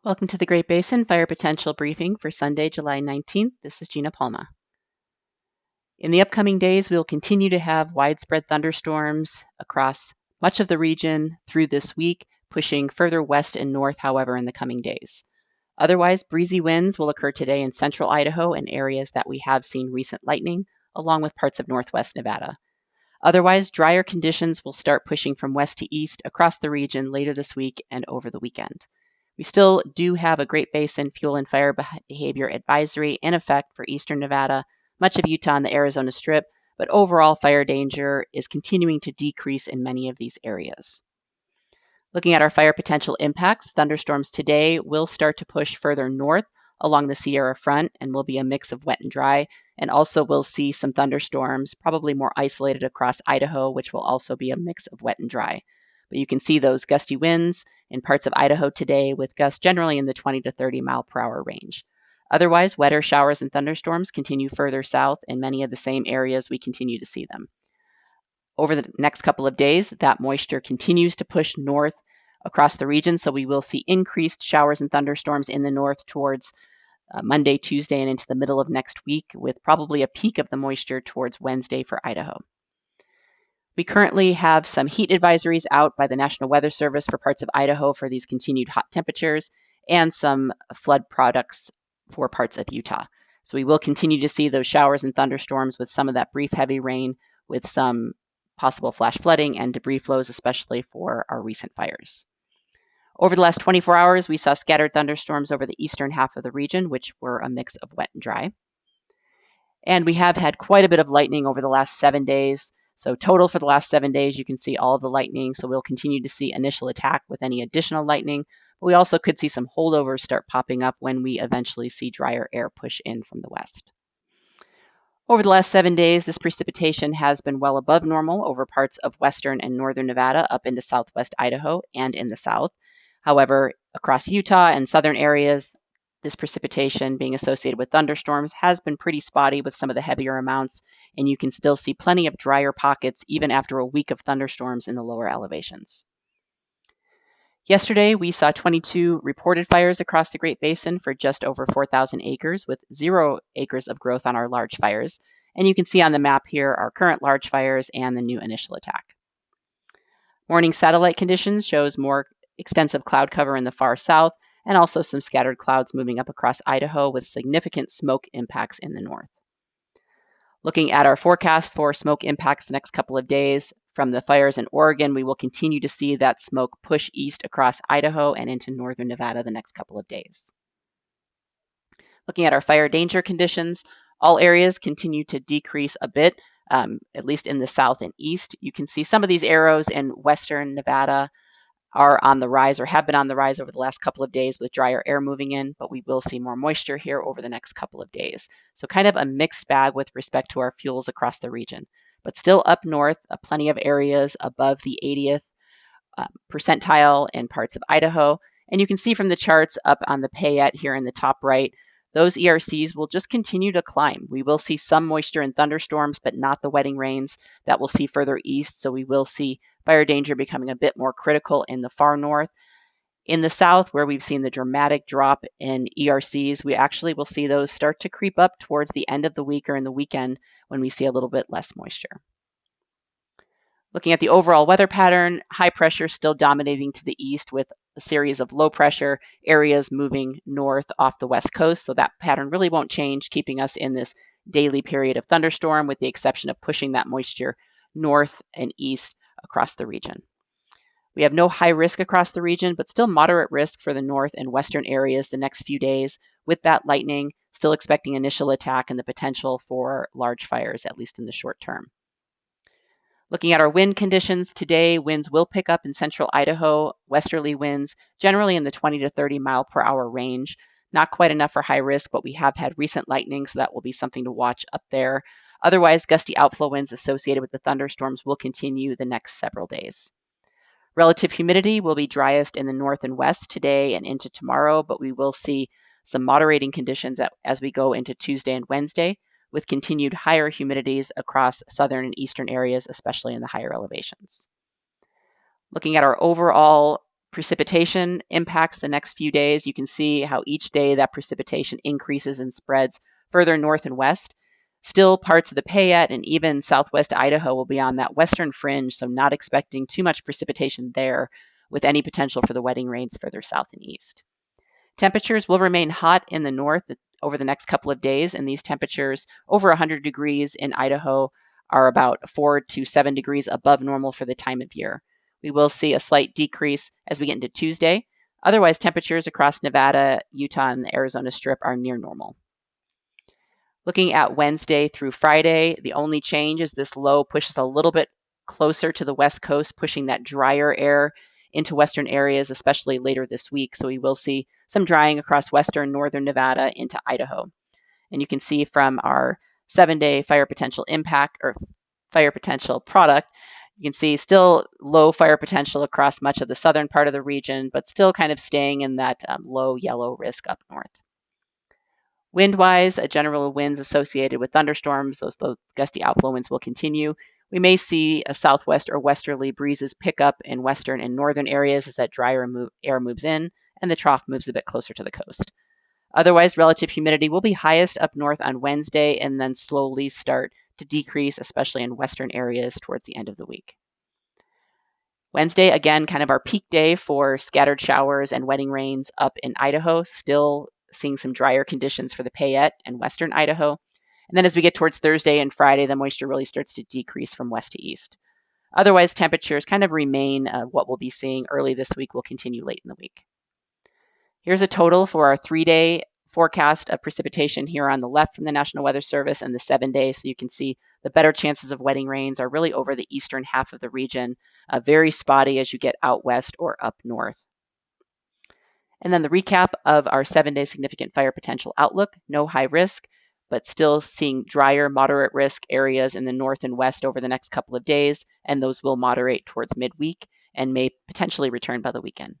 Welcome to the Great Basin Fire Potential Briefing for Sunday, July 19th. This is Gina Palma. In the upcoming days, we will continue to have widespread thunderstorms across much of the region through this week, pushing further west and north, however, in the coming days. Otherwise, breezy winds will occur today in central Idaho and areas that we have seen recent lightning, along with parts of northwest Nevada. Otherwise, drier conditions will start pushing from west to east across the region later this week and over the weekend. We still do have a Great Basin Fuel and Fire Behavior Advisory in effect for eastern Nevada, much of Utah and the Arizona Strip, but overall fire danger is continuing to decrease in many of these areas. Looking at our fire potential impacts, thunderstorms today will start to push further north along the Sierra front and will be a mix of wet and dry. And also we'll see some thunderstorms, probably more isolated across Idaho, which will also be a mix of wet and dry. But you can see those gusty winds in parts of Idaho today with gusts generally in the 20 to 30 mile per hour range. Otherwise, wetter showers and thunderstorms continue further south in many of the same areas we continue to see them. Over the next couple of days, that moisture continues to push north across the region, so we will see increased showers and thunderstorms in the north towards Monday, Tuesday, and into the middle of next week, with probably a peak of the moisture towards Wednesday for Idaho. We currently have some heat advisories out by the National Weather Service for parts of Idaho for these continued hot temperatures and some flood products for parts of Utah. So we will continue to see those showers and thunderstorms with some of that brief heavy rain with some possible flash flooding and debris flows, especially for our recent fires. Over the last 24 hours, we saw scattered thunderstorms over the eastern half of the region, which were a mix of wet and dry. And we have had quite a bit of lightning over the last 7 days. So total for the last 7 days, you can see all of the lightning. So we'll continue to see initial attack with any additional lightning. But we also could see some holdovers start popping up when we eventually see drier air push in from the west. Over the last 7 days, this precipitation has been well above normal over parts of western and northern Nevada up into southwest Idaho and in the south. However, across Utah and southern areas, this precipitation being associated with thunderstorms has been pretty spotty with some of the heavier amounts, and you can still see plenty of drier pockets even after a week of thunderstorms in the lower elevations. Yesterday, we saw 22 reported fires across the Great Basin for just over 4,000 acres, with 0 acres of growth on our large fires. And you can see on the map here our current large fires and the new initial attack. Morning satellite conditions shows more extensive cloud cover in the far south, and also some scattered clouds moving up across Idaho with significant smoke impacts in the north. Looking at our forecast for smoke impacts the next couple of days, from the fires in Oregon, we will continue to see that smoke push east across Idaho and into northern Nevada the next couple of days. Looking at our fire danger conditions, all areas continue to decrease a bit, at least in the south and east. You can see some of these arrows in western Nevada are on the rise or have been on the rise over the last couple of days with drier air moving in, but we will see more moisture here over the next couple of days. So kind of a mixed bag with respect to our fuels across the region. But still up north, plenty of areas above the 80th percentile in parts of Idaho. And you can see from the charts up on the Payette here in the top right, those ERCs will just continue to climb. We will see some moisture and thunderstorms, but not the wetting rains that we'll see further east. So we will see fire danger becoming a bit more critical in the far north. In the south, where we've seen the dramatic drop in ERCs, we actually will see those start to creep up towards the end of the week or in the weekend when we see a little bit less moisture. Looking at the overall weather pattern, high pressure still dominating to the east with a series of low pressure areas moving north off the west coast. So that pattern really won't change, keeping us in this daily period of thunderstorm with the exception of pushing that moisture north and east across the region. We have no high risk across the region, but still moderate risk for the north and western areas the next few days. With that lightning, still expecting initial attack and the potential for large fires, at least in the short term. Looking at our wind conditions today, winds will pick up in central Idaho, westerly winds generally in the 20 to 30 mile per hour range. Not quite enough for high risk, but we have had recent lightning, so that will be something to watch up there. Otherwise, gusty outflow winds associated with the thunderstorms will continue the next several days. Relative humidity will be driest in the north and west today and into tomorrow, but we will see some moderating conditions as we go into Tuesday and Wednesday, with continued higher humidities across southern and eastern areas, especially in the higher elevations. Looking at our overall Precipitation impacts the next few days. You can see how each day that precipitation increases and spreads further north and west. Still, parts of the Payette and even southwest Idaho will be on that western fringe, so not expecting too much precipitation there, with any potential for the wetting rains further south and east. Temperatures will remain hot in the north over the next couple of days, and these temperatures over 100 degrees in Idaho are about 4 to 7 degrees above normal for the time of year. We will see a slight decrease as we get into Tuesday. Otherwise, temperatures across Nevada, Utah, and the Arizona Strip are near normal. Looking at Wednesday through Friday, the only change is this low pushes a little bit closer to the west coast, pushing that drier air into western areas, especially later this week. So we will see some drying across western, northern Nevada into Idaho. And you can see from our 7-day fire potential impact or fire potential product, you can see still low fire potential across much of the southern part of the region, but still kind of staying in that low yellow risk up north. Wind-wise, general winds associated with thunderstorms, those gusty outflow winds will continue. We may see a southwest or westerly breezes pick up in western and northern areas as that drier air moves in and the trough moves a bit closer to the coast. Otherwise, relative humidity will be highest up north on Wednesday and then slowly start to decrease, especially in western areas towards the end of the week. Wednesday, again, kind of our peak day for scattered showers and wetting rains up in Idaho, still seeing some drier conditions for the Payette and western Idaho. And then as we get towards Thursday and Friday, the moisture really starts to decrease from west to east. Otherwise, temperatures kind of remain what we'll be seeing early this week will continue late in the week. Here's a total for our 3-day forecast of precipitation here on the left from the National Weather Service and the 7-day. So you can see the better chances of wetting rains are really over the eastern half of the region, very spotty as you get out west or up north. And then the recap of our 7-day significant fire potential outlook: no high risk, but still seeing drier, moderate risk areas in the north and west over the next couple of days, and those will moderate towards midweek and may potentially return by the weekend.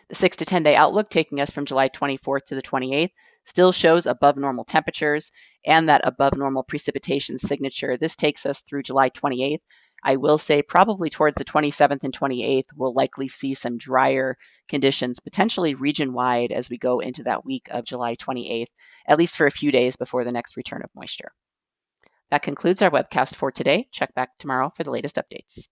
The 6 to 10-day outlook, taking us from July 24th to the 28th, still shows above normal temperatures and that above normal precipitation signature. This takes us through July 28th. I will say probably towards the 27th and 28th, we'll likely see some drier conditions, potentially region-wide as we go into that week of July 28th, at least for a few days before the next return of moisture. That concludes our webcast for today. Check back tomorrow for the latest updates.